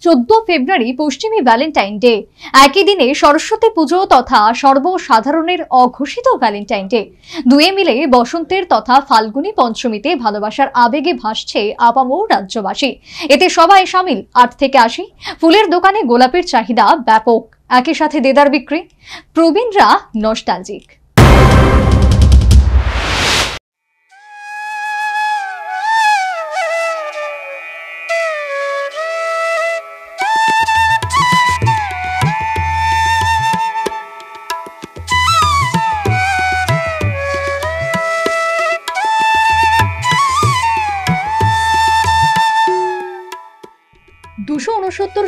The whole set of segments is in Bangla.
14 ফেব্রুয়ারি পশ্চিমী ভ্যালেন্টাইন ডে। একই দিনে সরস্বতী পুজো তথা সর্বসাধারণের অঘোষিত ভ্যালেন্টাইন ডে। দুয়ে মিলে বসন্তের তথা ফাল্গুনী পঞ্চমীতে ভালোবাসার আবেগে ভাসছে আপামর রাজ্যবাসী। এতে সবাই সামিল। 8 থেকে 80 ফুলের দোকানে গোলাপের চাহিদা ব্যাপক, একই সাথে দেদার বিক্রি। প্রবীণরা নস্টালজিক।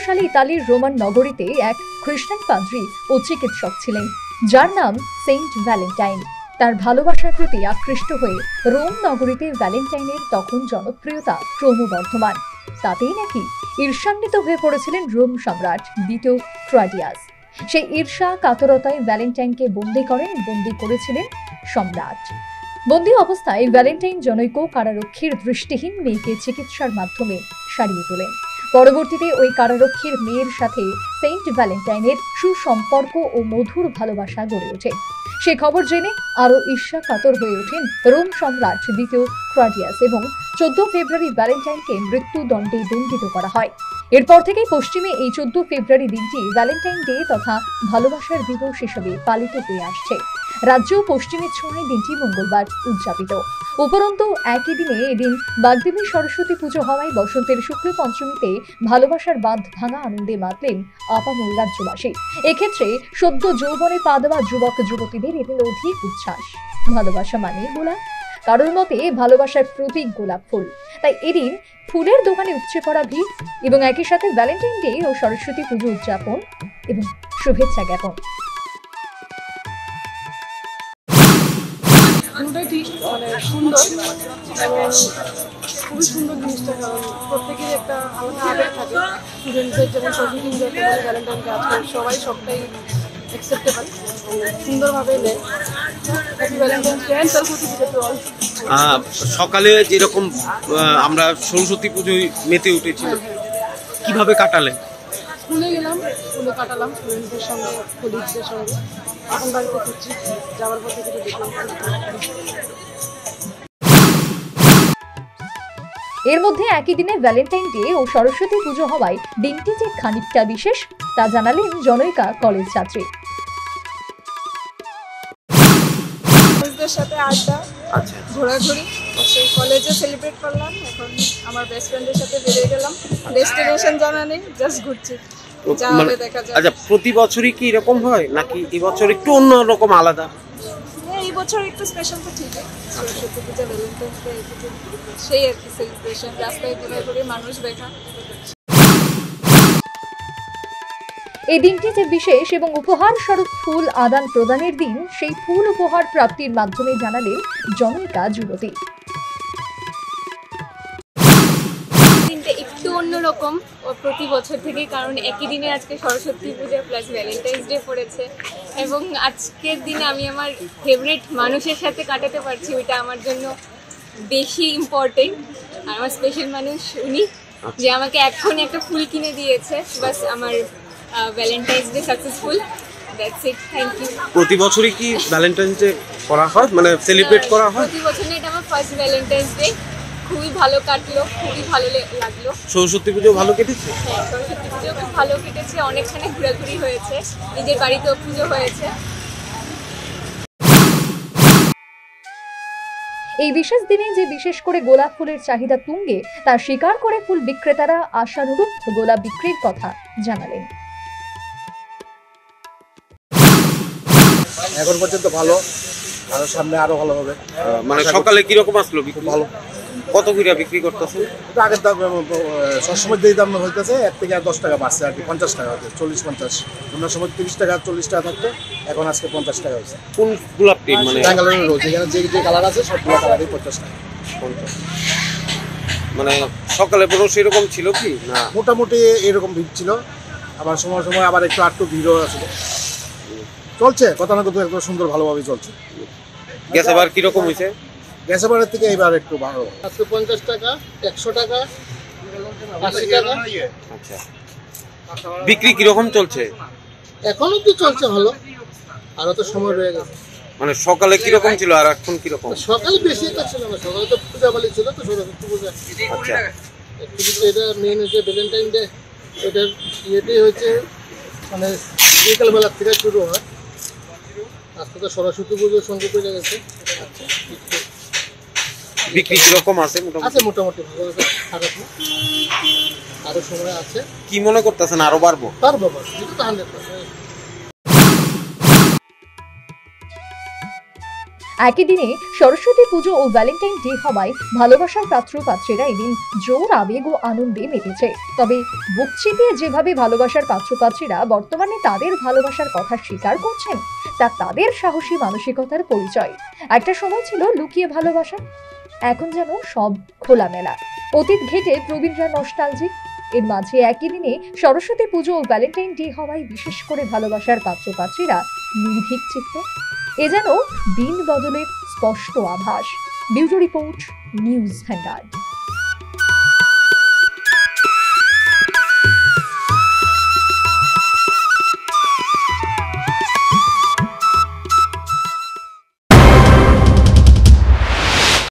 সালে ইতালির রোমান নগরীতে এক খ্রিস্টান পাদ্রী ও চিকিৎসক ছিলেন, যার নাম সেন্ট ভ্যালেন্টাইন। তার ভালোবাসার প্রতি আকৃষ্ট হয়ে রোম নগরীতে ভ্যালেন্টাইনের তখন জনপ্রিয়তা ক্রমবর্ধমান। তাতেই নাকি ঈর্ষান্বিত হয়ে পড়েছিলেন রোম সম্রাট দ্বিতীয় ক্লডিয়াস। সেই ঈর্ষা কাতরতায় ভ্যালেন্টাইনকে বন্দী করেছিলেন সম্রাট। বন্দী অবস্থায় ভ্যালেন্টাইন জনৈক কারারক্ষীর দৃষ্টিহীন মেয়েকে চিকিৎসার মাধ্যমে সারিয়ে তোলেন। পরবর্তীতে ওই কারারক্ষীর মেয়ের সাথে সেন্ট ভ্যালেন্টাইনের সুসম্পর্ক ও মধুর ভালোবাসা গড়ে ওঠে। সে খবর জেনে আরো ঈর্ষা কাতর হয়ে ওঠেন রোম সম্রাট দ্বিতীয় ক্লডিয়াস এবং 14 ফেব্রুয়ারি ভ্যালেন্টাইনকে মৃত্যুদণ্ডে দণ্ডিত করা হয়। এরপর থেকেই পশ্চিমে এই 14 ফেব্রুয়ারি দিনটি ভ্যালেন্টাইন ডে তথা ভালোবাসার দিবস হিসেবে পালিত হয়ে আসছে। রাজ্য পশ্চিমের ছোঁয়ায় দিনটি মঙ্গলবার উদযাপিত। উপরন্তু একই দিনে এদিন বাগদেবী সরস্বতী পুজো হওয়ায় বসন্তের শুক্ল পঞ্চমীতে ভালোবাসার বাঁধ ভাঙা আনন্দে মাতলেন আপামর রাজ্যবাসী। এক্ষেত্রে সদ্য যৌবনে পা দেওয়া যুবক যুবতীদের এতে অধিক উচ্ছ্বাস। ভালোবাসা মানে গোলাপ, কারোর মতে ভালোবাসার প্রতীক গোলাপ ফুল। তাই এদিন ফুলের দোকানে উপচে পড়া ভিড় এবং একই সাথে ভ্যালেন্টাইন ডে ও সরস্বতী পুজো উদযাপন এবং শুভেচ্ছা জ্ঞাপন। সুন্দর এবং খুবই সুন্দর জিনিসটা, কারণ প্রত্যেকের একটা আলাদা আবেগ থাকে। স্টুডেন্টদের যেমন সরস্বতী পুজোতে বলে ভ্যালেন্টাইনকে আজকাল সবটাই অ্যাকসেপ্টেবল, সুন্দরভাবে নেয়। Happy Valentine's Day and Saraswati Puja. সকালে যেরকম আমরা সরস্বতী পুজোয় মেতে উঠেছিল, কিভাবে কাটালেন? স্কুলে গেলাম, স্কুলে কাটালাম স্টুডেন্টদের সঙ্গে, কলিগদের সঙ্গে। এখন বাড়িতে ফিরছি, যাওয়ার পথে কিছু দেখলাম। এর মধ্যে একই দিনে ভ্যালেন্টাইন ডে ও সরস্বতী পুজো হওয়ায় দিনটি যে খানিকটা বিশেষ তা জানালেন জনৈকা কলেজ ছাত্রী। সাথে আড্ডা, ঘোরাঘুরি, সেই কলেজে সেলিব্রেট করলাম। এখন আমার বেস্ট ফ্রেন্ডের সাথে বেরিয়ে গেলাম। ডেস্টিনেশন জানা নেই, জাস্ট ঘুরছি, যা হবে দেখা যাবে। আচ্ছা, প্রতি বছরই কি এরকম হয় নাকি এই বছর একটু অন্যরকম আলাদা? এই বছর একটু স্পেশাল তো ঠিকই, সরস্বতী পূজা, ভ্যালেন্টাইন্স ডে, সেই আর কি সেলিব্রেশন, রাস্তায় ঘুরে মানুষ দেখা। এই দিনটি যে বিশেষ এবং উপহার স্বরূপ ফুল আদান প্রদানের দিন, সেই ফুল উপহার প্রাপ্তির মাধ্যমে জানালেন জনৈকা যুবতী। দিনটা একটু অন্যরকম প্রতি বছর থেকে, কারণ একই দিনে আজকে সরস্বতী পূজা প্লাস ভ্যালেন্টাইন্স ডে পড়েছে এবং আজকের দিনে আমি আমার ফেভারিট মানুষের সাথে কাটাতে পারছি, ওইটা আমার জন্য বেশি ইম্পর্টেন্ট। আর আমার স্পেশাল মানুষ উনি, যে আমাকে এখনই একটা ফুল কিনে দিয়েছে। বাস আমার Valentine's Day successful, that's it, thank you. প্রতি বছরই কি ভ্যালেন্টাইন্স ডে করা হয়, মানে সেলিব্রেট করা হয়? প্রতি বছর না, এটা আমার ফার্স্ট ভ্যালেন্টাইন্স ডে। খুবই ভালো কাটলো, খুবই ভালো লাগলো। সরস্বতী পুজো ভালো কেটেছে? হ্যাঁ, সরস্বতী পুজো খুব ভালো কেটেছে, অনেকখানে ঘোরাঘুরি হয়েছে, নিজের বাড়িতেও পুজো হয়েছে। এই বিশেষ দিনে যে বিশেষ করে গোলাপ ফুলের চাহিদা তুঙ্গে, তা স্বীকার করে ফুল বিক্রেতারা আশানুরূপ গোলাপ বিক্রির কথা জানালেন। এখন পর্যন্ত ভালো, আরো সামনে আরো ভালো হবে। মানে সকালে কিরকম আসলো? ভালো। কত করে বিক্রি করতেছেন? আগের দাম সবসময় যেই দাম হইতেছে, 1 থেকে 10 টাকা বাড়ছে আর কি, 50 টাকা হচ্ছে, 40-50। অন্য সময় 30 টাকা 40 টাকা থাকতো, এখন আজকে 50 টাকা হয়েছে। কোন গোলাপটি? মানে ব্যাঙ্গালোরের রোজ, এখানে যে কালার আছে সবগুলো কালারই 50 টাকা। মানে সকালে বড় সেরকম ছিল কি না? মোটামুটি এরকম ভিড় ছিল, আবার সময় সময় আবার একটু ভিড়ও আছে। চলছে, কথা না কথা একটু সুন্দর ভালোভাবে চলছে। গ্যাস আবার কিরকম হয়েছে? গ্যাসের বারের থেকে এবার একটু ভালো। আজকে 50 টাকা, 100 টাকা, 80 টাকা। আচ্ছা, বিক্রি কিরকম চলছে? এখনো তো চলছে ভালো, আরো তো সময় রয়ে গেছে। মানে সকালে কিরকম ছিল আর এখন কিরকম? সকালে বেশি তো ছিল না, সকালে তো পূজা বালি ছিল তো সরস্বতী পূজা। আচ্ছা, কিন্তু এটা মেন হচ্ছে ভ্যালেন্টাইন ডে, এটার ইয়েটাই হচ্ছে মানে বিকালবেলার থেকে শুরু হয়। আজকে তো সরস্বতী পুজোর সঙ্গে পেয়ে গেছে। বিক্রি কিরকম আছে মোটামুটি? আছে মোটামুটি ভালো আছে, খারাপ না, আরো সময় আছে। কি মনে করতেছেন আরো বাড়বো? তার বাবা এটা তো 100%। একই দিনে সরস্বতী পুজো ও ভ্যালেন্টাইন ডে হওয়ায় ভালোবাসার পাত্র পাত্রীরা এদিন জোর আবেগ ও আনন্দে মেতেছে। তবে বুক চিতিয়ে যেভাবে ভালোবাসার পাত্র পাত্রীরা বর্তমানে তাদের ভালোবাসার কথা স্বীকার করছেন, তা তাদের সাহসী মানসিকতার পরিচয়। একটা সময় ছিল লুকিয়ে ভালোবাসা, এখন যেন সব খোলামেলা। অতীত ঘেটে প্রবীণরা নস্টালজিক। এর মাঝে একই দিনে সরস্বতী পুজো ও ভ্যালেন্টাইন ডে হওয়ায় বিশেষ করে ভালোবাসার পাত্র পাত্রীরা নির্ভীক চিত্ত। এ যেন দিন বদলের স্পষ্ট আভাস। ব্যুরো রিপোর্ট, নিউজ ভান্ডার।